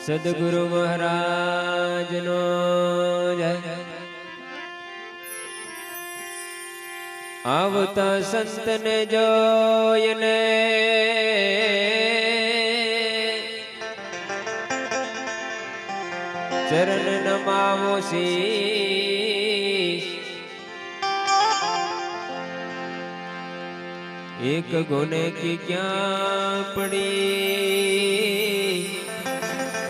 સદગુરુ મહારાજ નો જય। આવતા સંતને જોઈને ચરણ નમાવો શીશ। એક ગુને की क्या पड़ी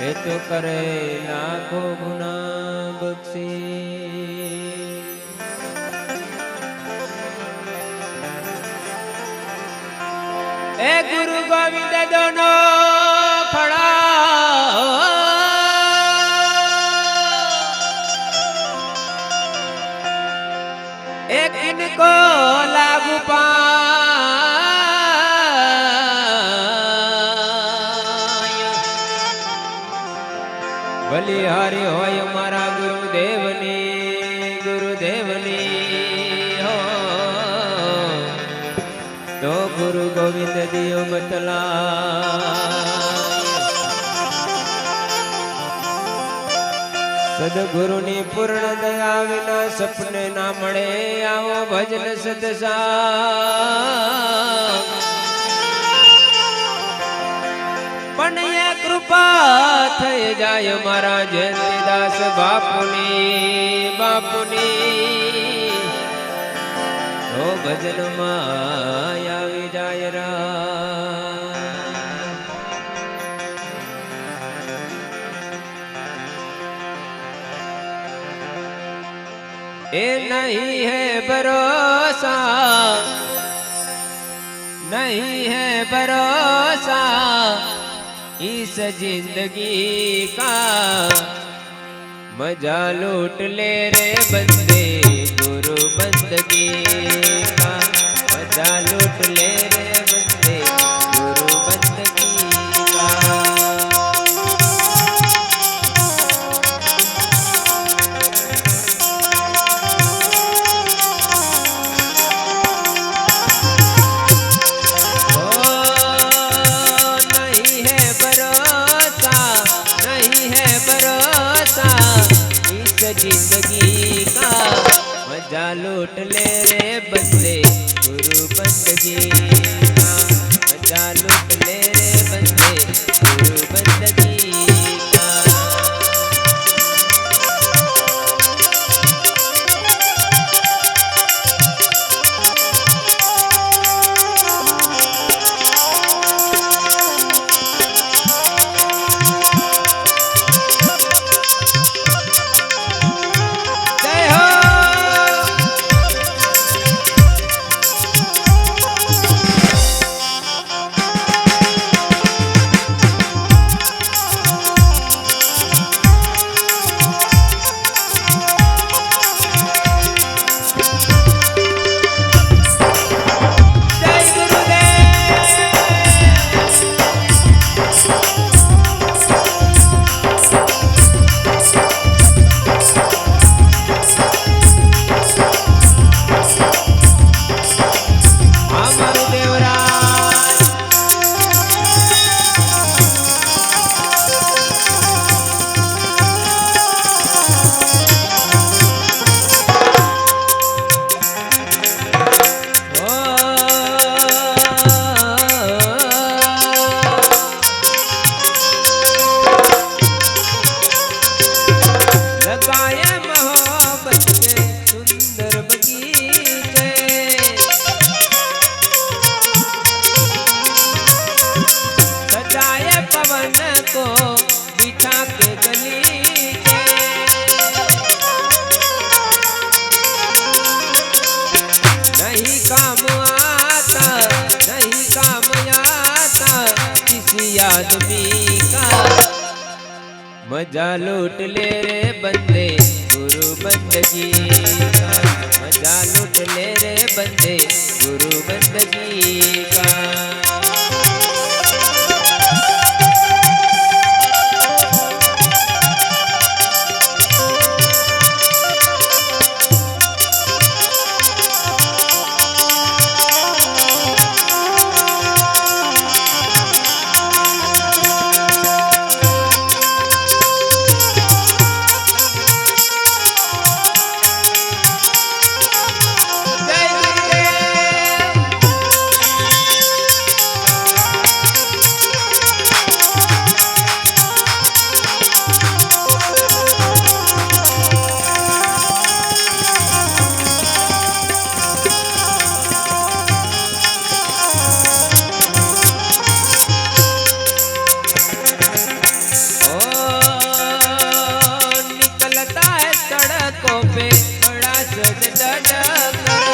એ તો કરે લાખો ગુના બક્ષી। એ ગુરુ ગોવિંદ દોનો ખડા એક ઇनको लागू બલિહારી હોય મારા ગુરુદેવની હો તો ગુરુ ગોવિંદ દિયો બતલા। સદગુરુની પૂર્ણ દયા વિના સપને ના મળે આવો ભજન સદસંગ। પણ એ કૃપા થઈ જાય મારા જયંતીદાસ બાપુની તો ભજનમાં આવી જાય રા। એ નહીં હૈ ભરોસા नहीं है भरोसा इस जिंदगी का मजा लूट ले रे बंदे गुरु बंदगी का मजा लूट ले रे बंदे गुरु बंदगी का। जिंदगी का मजा लूट ले रे बंदे गुरु बंदगी का मजा लूट ले रे बंदे गुरु बंदगी का। को बिठा के गलीचे नहीं काम आता किसी आदमी का मजा लूट ले रे बंदे गुरु बंदगी का मजा लूट ले रे बंदे गुरु बंदगी का। सड़कों पे बड़ा सज धज कर,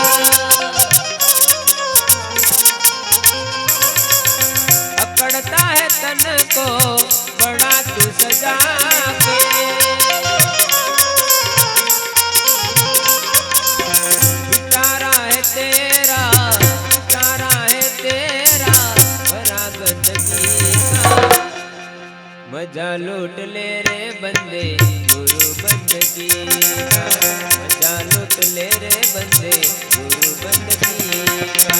अकड़ता है तन को बड़ा तू सजा के, इशारा है तेरा, इशारा है तेरा भरा गंदगी का, मजा लूट ले रे बंदे गुरु बंदगी का, मजा लूट ले रे बंदे गुरु बंदगी का।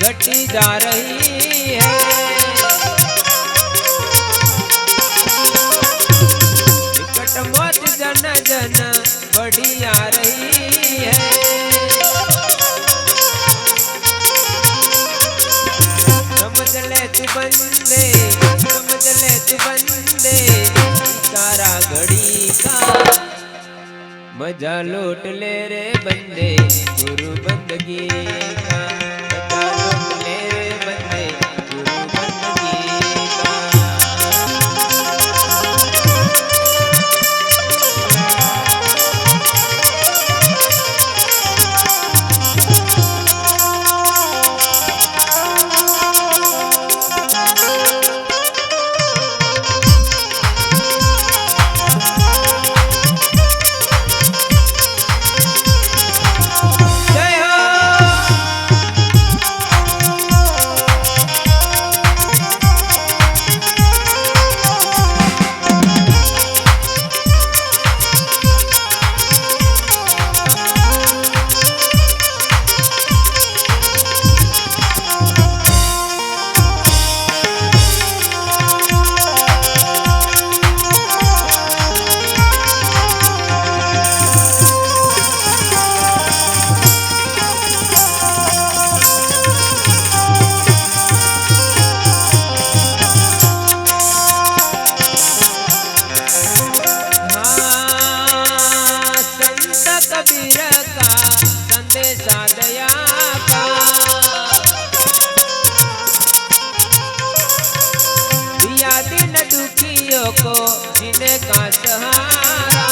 घटी जा रही है, निकट मौत जन जन बढ़ी आ रही है, समझ ले तू बंदे, समझ ले तू बंदे सारा घड़ी का, मजा लूट ले रे बंदे गुरु बंदगी का, को जिनका सहारा,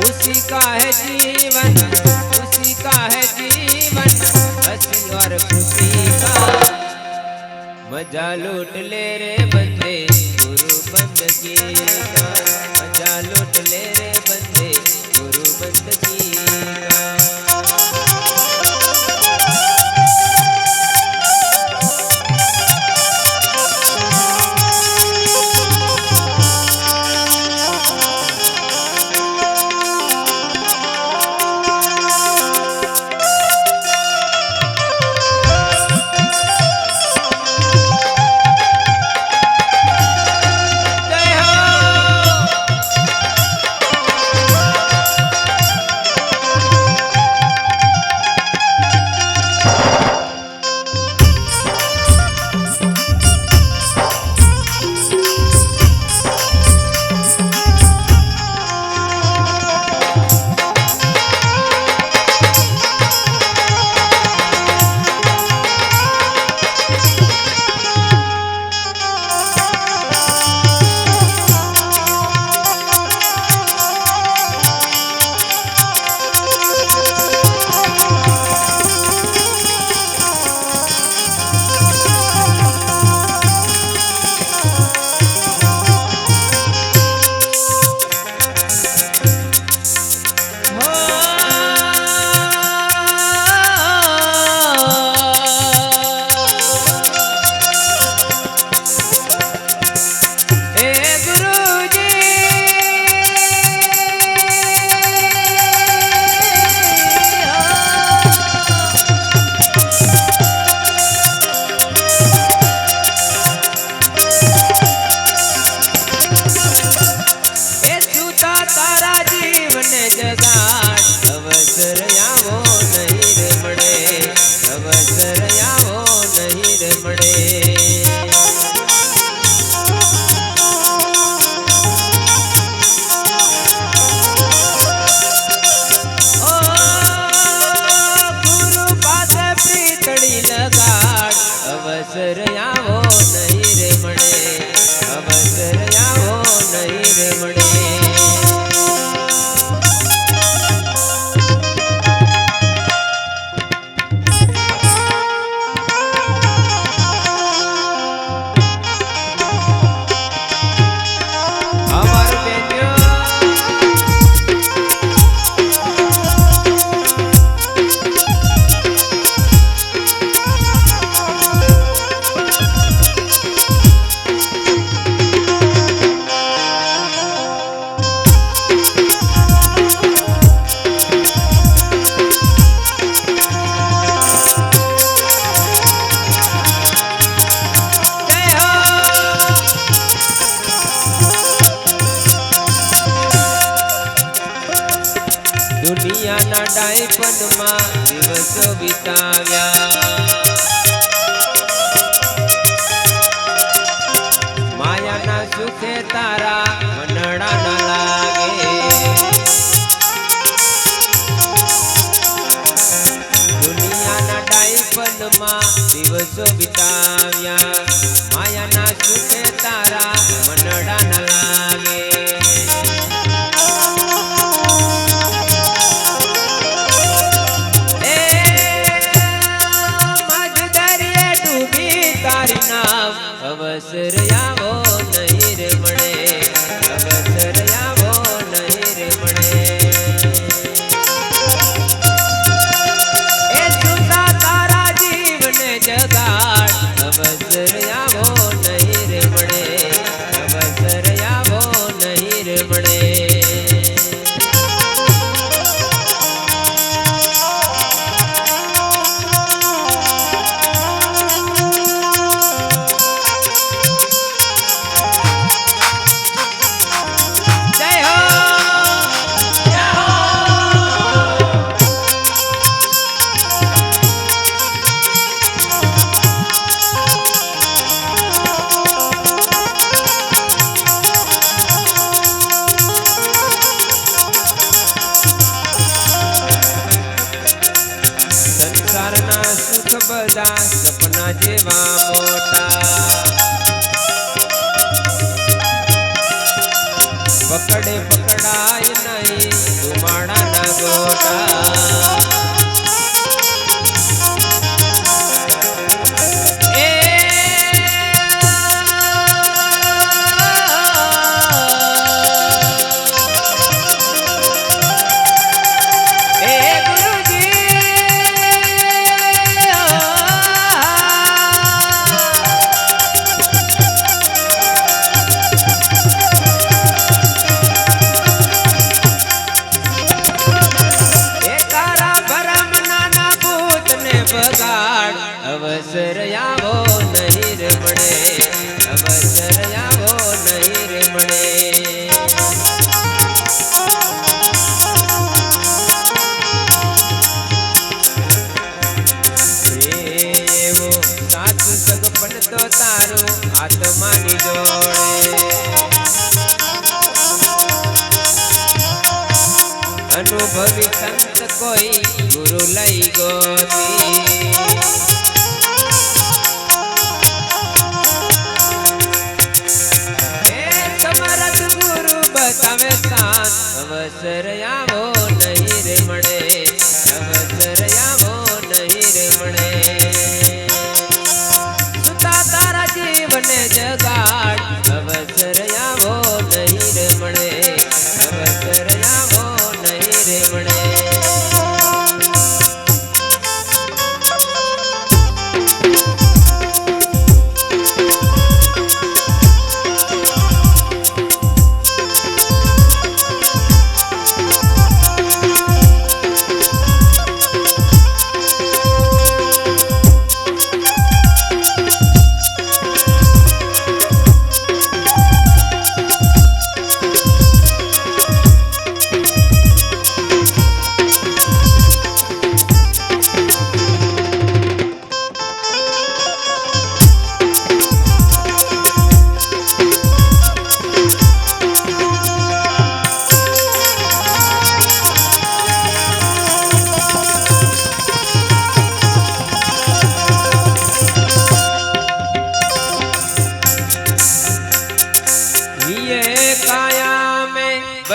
उसी का है जीवन, उसी का है जीवन, हंसी और खुशी का, मजा लूट ले रे बंदे गुरु बंदगी का, मजा लूट ले रे बंदे गुरु बंदगी का। એ સુતા તારા જીવને જગાડ અવસર આવો નહીં રે મળે અવસર આવો નહીં રે મળે અવસર આવો નહીં રે મળે અવસર આવો નહીં રે મળે દુનિયાના ડાયપનમાં દિવસો વિતાવ્યા માયાના સુખે તારા મનડા ન લાગે દુનિયાના ડાયપનમાં દિવસો વિતાવ્યા માયાના સુખે તારા મનડા ન લાગે અવસર આવો નહીં રે મળે અવસર આવો નહીં રે મળે એ સુતા તારા જીવને જગાડ અવસર આવો નહીં રે મળે અવસર આવો નહીં રે મળે સંસારના સુખ બધા સપના જેવા મોટા પકડે પકડાય નહીં ધુમાડાના ગોટા અવસર આવો નહીં રે મળે અવસર આવો નહીં રે મળે એવો સાચું સગપણ તો તારું આત્માની જોડે અનુભવી સંત કોઈ ગુરુ લઈ ગોતી અવસર આવો નહીં રે મળે અવસર આવો નહીં રે મળે સુતા તારા જીવને જગાડ અવસર આવો નહીં રે મળે અવસર આવો નહીં રે મળે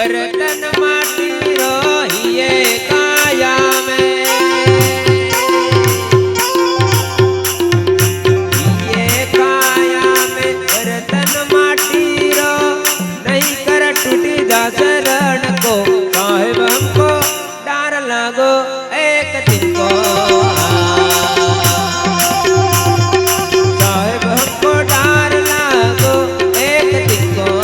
बर्तन माटी रो हिये काया में, हिये काया में बर्तन माटी रो, नहीं कर टूटी जा शरण को, साहेब हमको डार लगो एक दिन को, साहेब हमको डार लगो एक दिन को।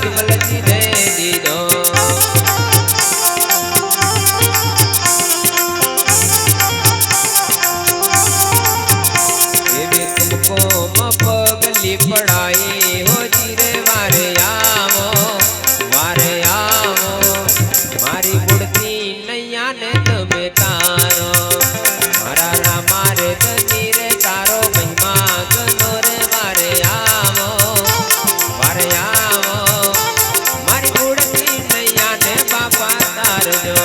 વિમલજી ને દીધો એવી તુમકો મપગલી પડાઈ હો જીરે વારે આવો મારી ગુડતી નૈયા ને તમે તારો મારા રામા રે ધની રે તારો મહિમા ગનો રે વારે આવો મારી ગુડતી નૈયા ને બાપા તારજો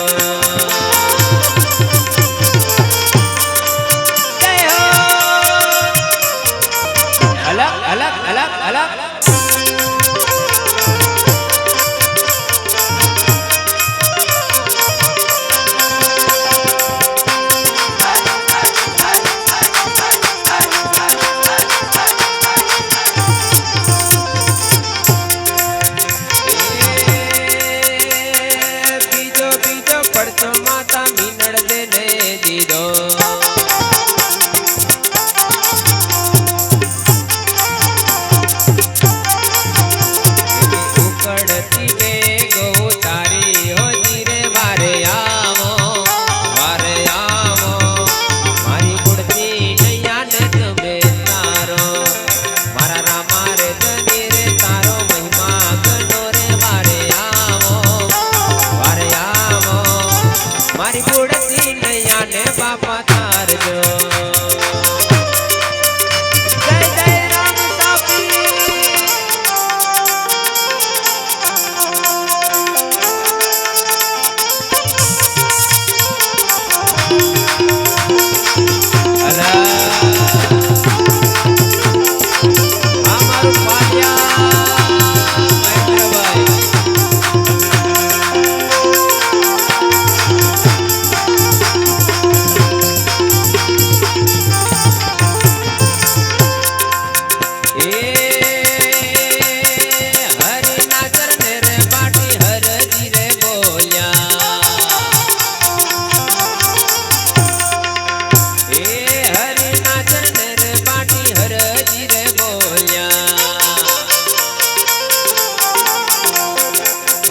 અલગ અલગ અલગ અલગ માતા મીનળ દેને દીધો ઉકળતી વેગ તારી હો જીરે વારે આવો મારી ગુડતી નૈયા ને તમે તારો મારા રામા રે ધની રે તારો મહિમા ગનો રે વારે આવો મારી ગુડતી નૈયા ને બાપા તારજો જય જય રામ સાપી અમારું પાટિયા મહેન્દ્રભાઈ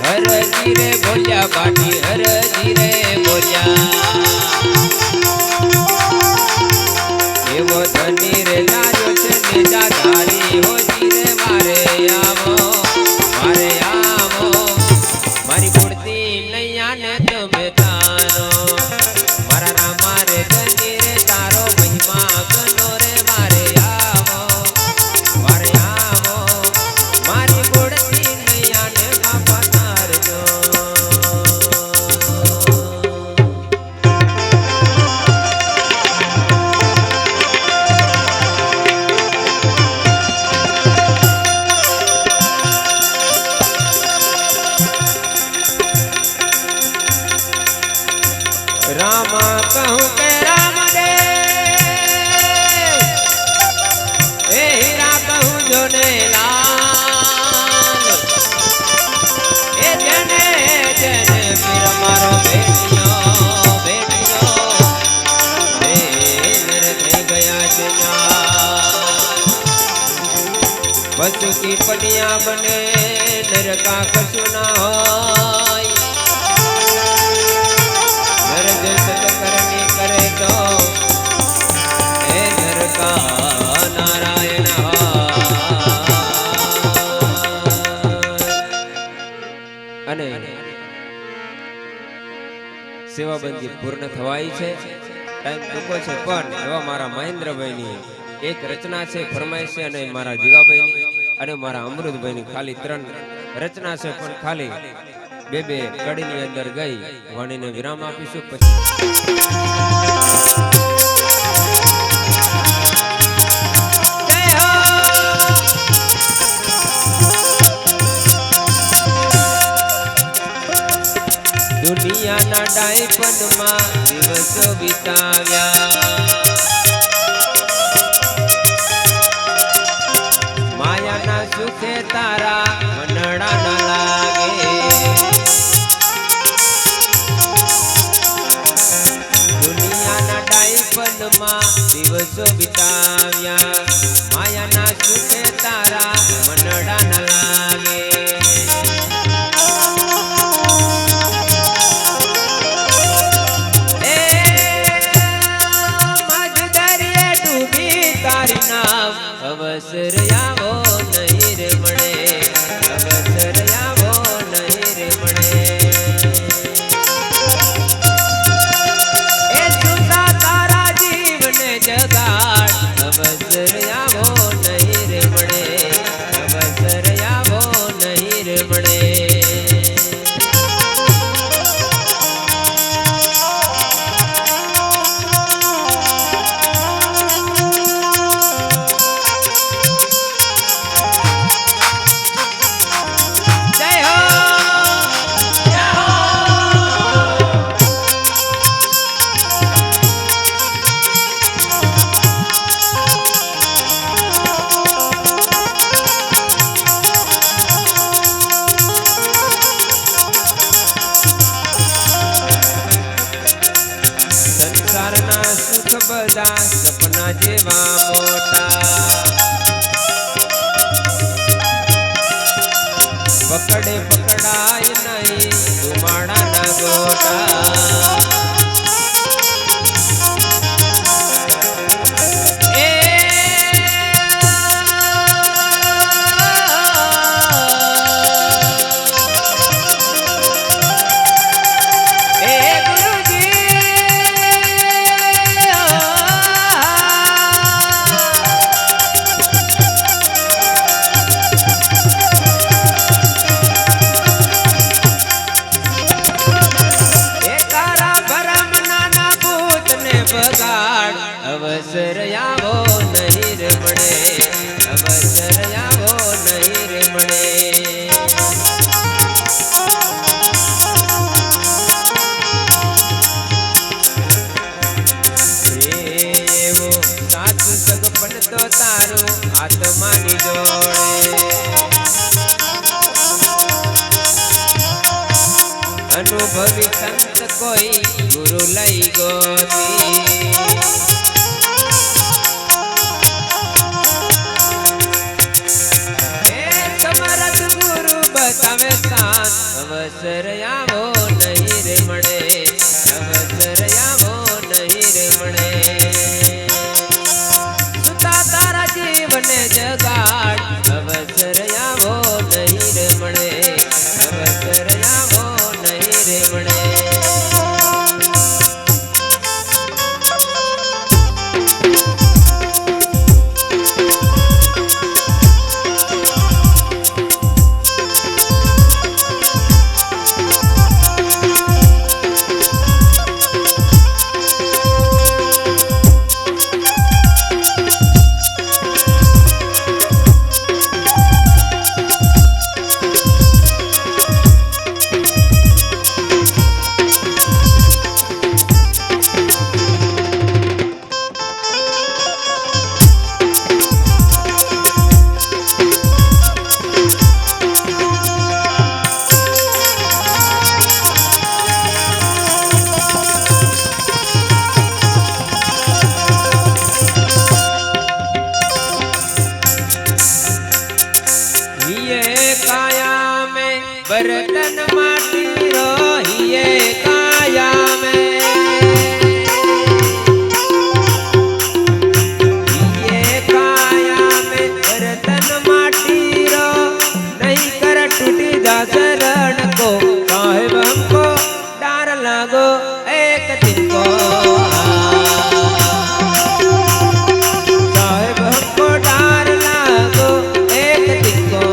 હરજી રે બોલ્યા બાટી હરજી રે બોલ્યા એવો ધની રે લાજો છે નિજા ધારી હો જીરે મારે આવો મારી ગુડતી નૈયા ને તમે તારો મારા રામા રે ધની રે તારો મહિમા ગનો રે મારે આવો મારી ગુડતી નૈયા ને બાપા તારજો રામા કહું કે રામદેવ એ હીરા કહું જો ને લાલ એ જને પીર મારો બેટિયો મેરે થઈ ગયા છે પશુ કી પનિયા બને નરકા કશું ના હોય કરણી કરે તો હે નરકા નારાયણ અને સેવાબંધી પૂર્ણ થવાય છે ટાઈમ ટૂંકો છે પણ એવા મારા મહેન્દ્રભાઈની એક રચના છે ફરમાઈશ છે અને મારા જીવાભાઈની અને મારા અમૃતભાઈની ખાલી 3 રચના છે પણ ખાલી બે કડીની અંદર ગઈ વાણીને વિરામ આપીશું પછી દુનિયાના ડાયપનમાં દિવસો વિતાવ્યા માયાના સુખે તારા મનડા ન લાગે દુનિયાના ડાયપનમાં દિવસો વિતાવ્યા માયાના સુખે તારા મનડા ન લાગે અવસર આવો નહીં રે મળે, અવસર આવો નહીં રે મળે. એ સુતા તારા જીવને જગાડ, અવસર આવો નહીં રે મળે, અવસર આવો નહીં રે મળે. સંસારના સુખ બધા સપના જેવા મોટા, પકડે પકડાય નહીં ધુમાડાના ગોટા. અવસર આવો નહીં રે મળે, અવસર આવો નહીં રે મળે. એવો સાચું સગપણ તો તારું આત્માની જોડે, અનુભવી સંત કોઈ ગુરુ લઈ ગોતી. બતાવે સાથ, અવસર આવો નહીં રે મળે, અવસર આવો નહીં રે મળે. સુતા તારા જીવને જગાડ, અવસર આવો નહીં રે મળે, અવસર આવો નહીં રે મળે. बर्तन माटी रहिए काया में, ये काया में बर्तन माटी रो, नहीं कर टूटी जा शरण को, साहेब हमको डार लगो एक दिन को, साहेब हमको डार लगो एक दिन को.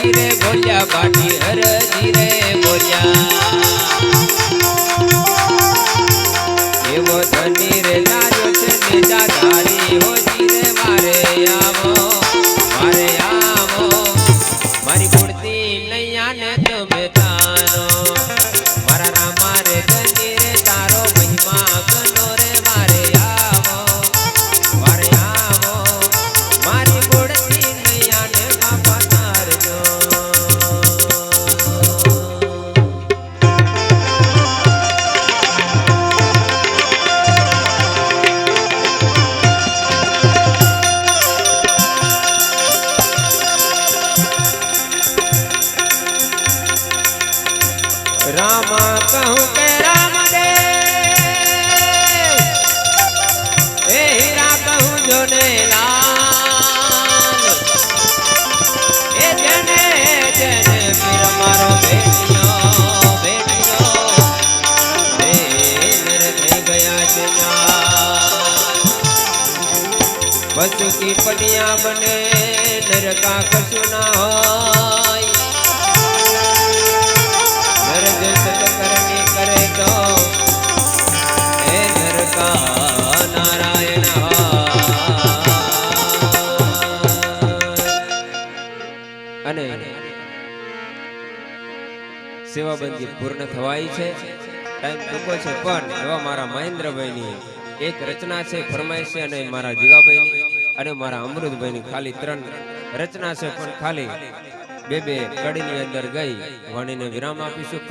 હરજી રે બોલ્યા બાટી હરજી રે બોલ્યા એવો ધની રે લાજો છે નિજા ધારી હોજી રે મારે આવો મારી મૂર્તિ નૈયા ને તમે તારો મારા રામા રે ધની રે તારો મહિમા ગનો રે મારે આવો મારી મૂર્તિ નૈયા ને બાપા તારજો राम कहूँ के राम देव ए हीरा कहूँ जो ने लाल ए जने जने फिर मारो बेटियों मेरे थे गया जंजाल पशु की पनिया बने नर का कछु ना होय करनी करे तो हे नरका नारायण અને સેવાબંધી પૂર્ણ થવાઈ છે ટાઈમ ટૂંકો છે પણ એવા મારા મહેન્દ્રભાઈની એક રચના છે ફરમાઈશ છે અને મારા જીગાભાઈની અને મારા અમૃતભાઈની ખાલી 3 રચના છે પણ ખાલી બે કડીની અંદર ગઈ વાણીને વિરામ આપીશું।